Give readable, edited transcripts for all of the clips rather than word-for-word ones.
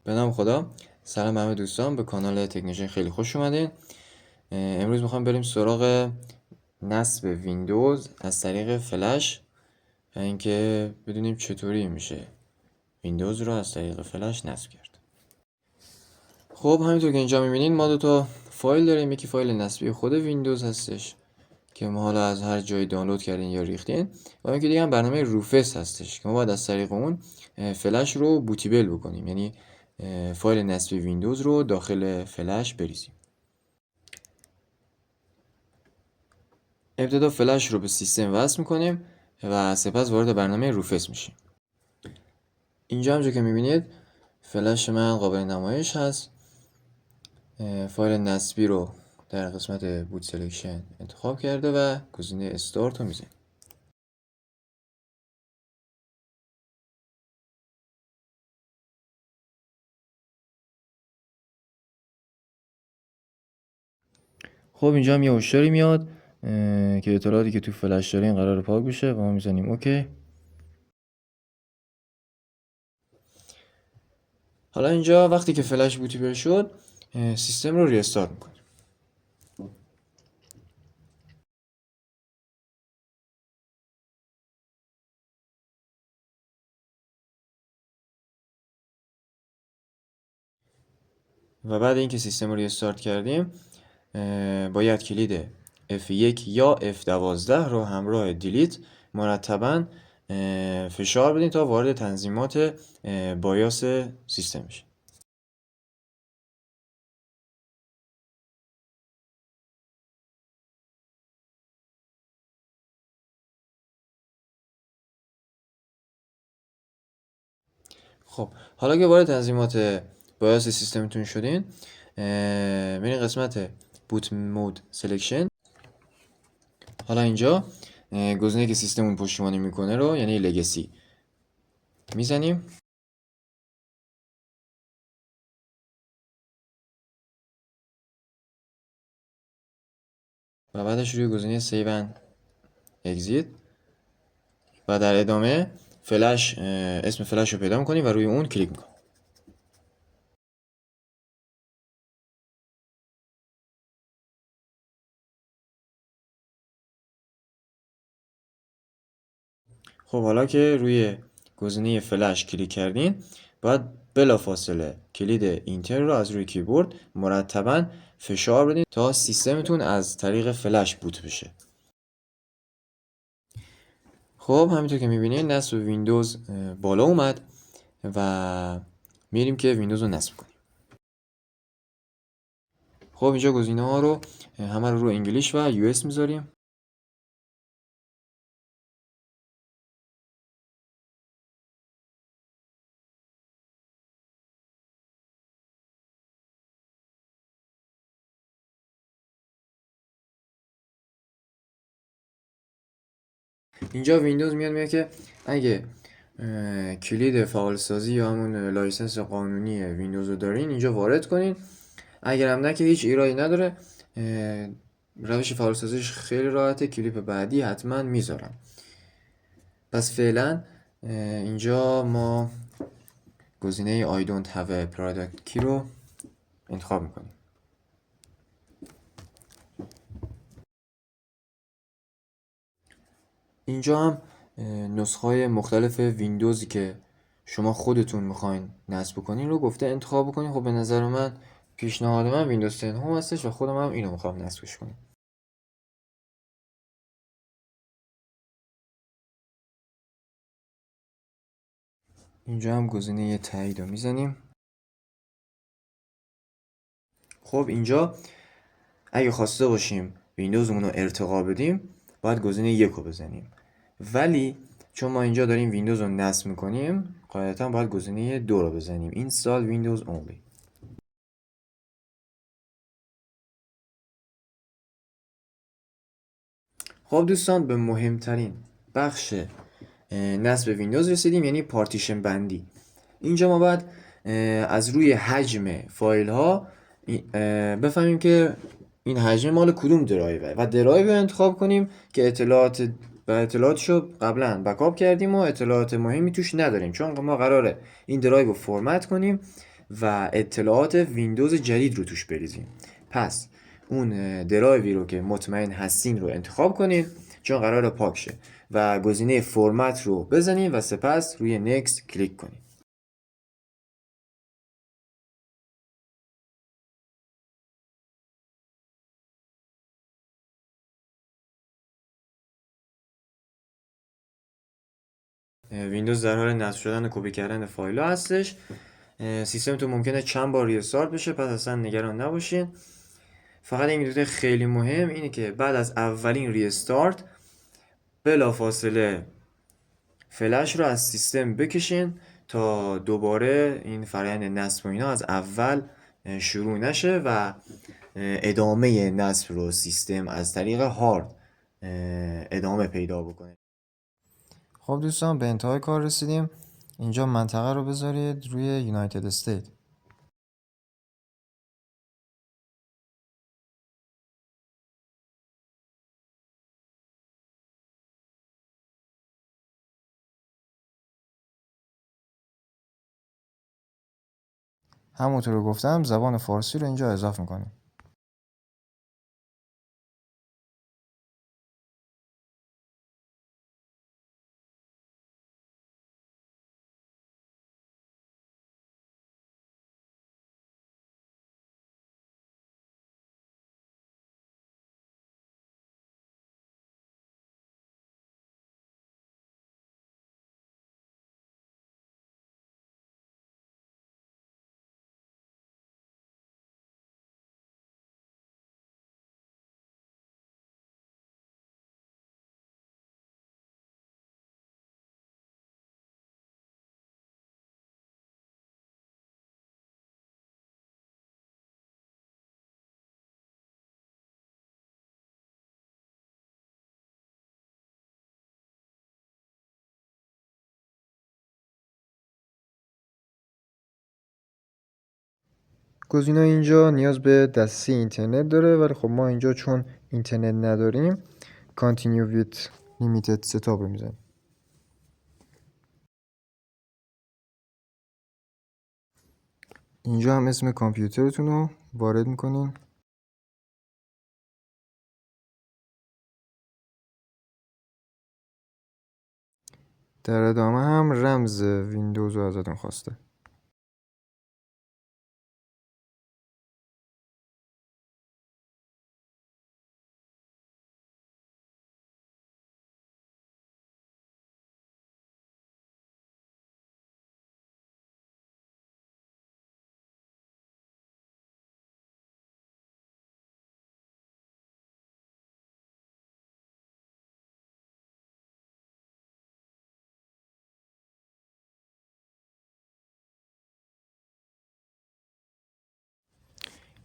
به نام خدا. سلام همه دوستان، به کانال تکنیشن خیلی خوش اومدین. امروز میخوام بریم سراغ نصب ویندوز از طریق فلش و اینکه بدونیم چطوری میشه ویندوز رو از طریق فلش نصب کرد. خب همینطور که اینجا میبینین ما دو تا فایل داریم. یکی فایل نصبی خود ویندوز هستش که ما حالا از هر جایی دانلود کردین یا ریختین، و یکی دیگه هم برنامه روفس هستش که ما باید از طریق اون فلش رو بوتیبل بکنیم، یعنی فایل نصبی ویندوز رو داخل فلش بریزیم. ابتدا فلش رو به سیستم وصل میکنیم و سپس وارد برنامه روفس میشیم. اینجا همونجور که میبینید فلش من قابل نمایش هست. فایل نصبی رو در قسمت بوت سلکشن انتخاب کرده و گزینه استارت رو میزنیم. خب اینجا هم یه هشداری میاد که اطلاعاتی که تو فلش دارین قرار پاک بشه و ما میزنیم اوکی. حالا اینجا وقتی که فلش بوتیبل شد سیستم رو ریستارت میکنیم. و بعد اینکه سیستم رو ریستارت کردیم باید کلید F1 یا F12 رو همراه دیلیت مرتباً فشار بدین تا وارد تنظیمات بایاس سیستم بشه. خب حالا که وارد تنظیمات بایاس سیستمتون شدین، برین قسمت بوت مود سلکشن. حالا اینجا گزینه‌ای که سیستممون پشتیبانی میکنه رو، یعنی لگسی، میزنیم و بعدش روی گزینه سیو اند اگزیت و در ادامه فلش، اسم فلش رو پیدا میکنیم و روی اون کلیک میکنیم. خب حالا که روی گزینه فلش کلیک کردین، باید بلافاصله کلید اینتر رو از روی کیبورد مرتباً فشار بدین تا سیستمتون از طریق فلش بوت بشه. خب همینطور که میبینید نصب ویندوز بالا اومد و میریم که ویندوز رو نصب کنیم. خب اینجا گزینه ها رو همه رو انگلیش و یو اس میذاریم. اینجا ویندوز میاد که اگه کلید فعال سازی یا همون لایسنس قانونی ویندوز رو دارین اینجا وارد کنین. اگر هم نه که هیچ ایرادی نداره، روش فعال سازیش خیلی راحته. کلیپ بعدی حتما میذارم. پس فعلا اینجا ما گزینه I don't have a product key رو انتخاب میکنیم. اینجا هم نسخه‌های مختلف ویندوزی که شما خودتون میخواین نصب کنین رو گفته انتخاب بکنین. خب به نظر من پیشنهاد من ویندوز 10 هوم هستش و خودم هم اینو میخوام نصبش کنم. اینجا هم گزینه تایید رو میزنیم. خب اینجا اگه خواسته باشیم ویندوزمون رو ارتقا بدیم باید گزینه 1 رو بزنیم، ولی چون ما اینجا داریم ویندوز رو نصب میکنیم قاعدتا باید گزینه 2 رو بزنیم، Install Windows Only. خب دوستان به مهمترین بخش نصب ویندوز رسیدیم، یعنی پارتیشن بندی. اینجا ما باید از روی حجم فایل ها بفهمیم که این حجم مال کدوم درایوه و درایو رو انتخاب کنیم که اطلاعاتشو قبلا بکاپ کردیم و اطلاعات مهمی توش نداریم، چون ما قراره این درایو رو فرمت کنیم و اطلاعات ویندوز جدید رو توش بریزیم. پس اون درایوی رو که مطمئن هستین رو انتخاب کنین چون قراره پاک شه و گزینه فرمت رو بزنین و سپس روی نکست کلیک کنین. ویندوز در حال نصب شدن و کپی کردن فایل ها هستش. سیستمتون ممکنه چند بار ریستارت بشه، پس اصلا نگران نباشین. فقط این نکته خیلی مهم اینه که بعد از اولین ریستارت بلافاصله فلش رو از سیستم بکشین تا دوباره این فرآیند نصب و اینا از اول شروع نشه و ادامه نصب رو سیستم از طریق هارد ادامه پیدا بکنه. خب دوستان به انتهای کار رسیدیم. اینجا منطقه رو بذارید روی یونایتد استیت. همونطور که گفتم زبان فارسی رو اینجا اضافه میکنیم. گزینه اینجا نیاز به دسترسی اینترنت داره، ولی خب ما اینجا چون اینترنت نداریم Continue with Limited Setup رو میزنیم. اینجا هم اسم کامپیوترتون رو وارد میکنین. در ادامه هم رمز ویندوز رو ازتون خواسته.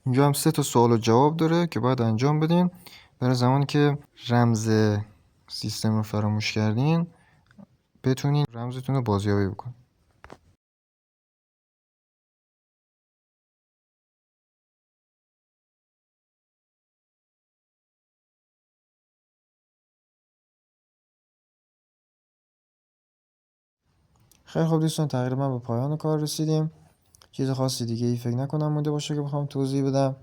اینجا هم 3 تا سوال و جواب داره که باید انجام بدین. برای زمانی که رمز سیستم رو فراموش کردین بتونین رمزتون رو بازیابی بکنین. خیلی خوب دوستان، تقریبا به پایان کار رسیدیم. چیز خاصی دیگه ای فکر نکنم مونده باشه که بخوام توضیح بدم.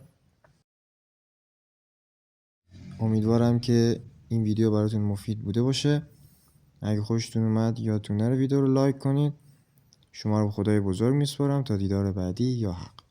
امیدوارم که این ویدیو براتون مفید بوده باشه. اگه خوشتون اومد یادتون نره ویدیو رو لایک کنید. شما رو به خدای بزرگ میسپارم تا دیدار بعدی. یا حق.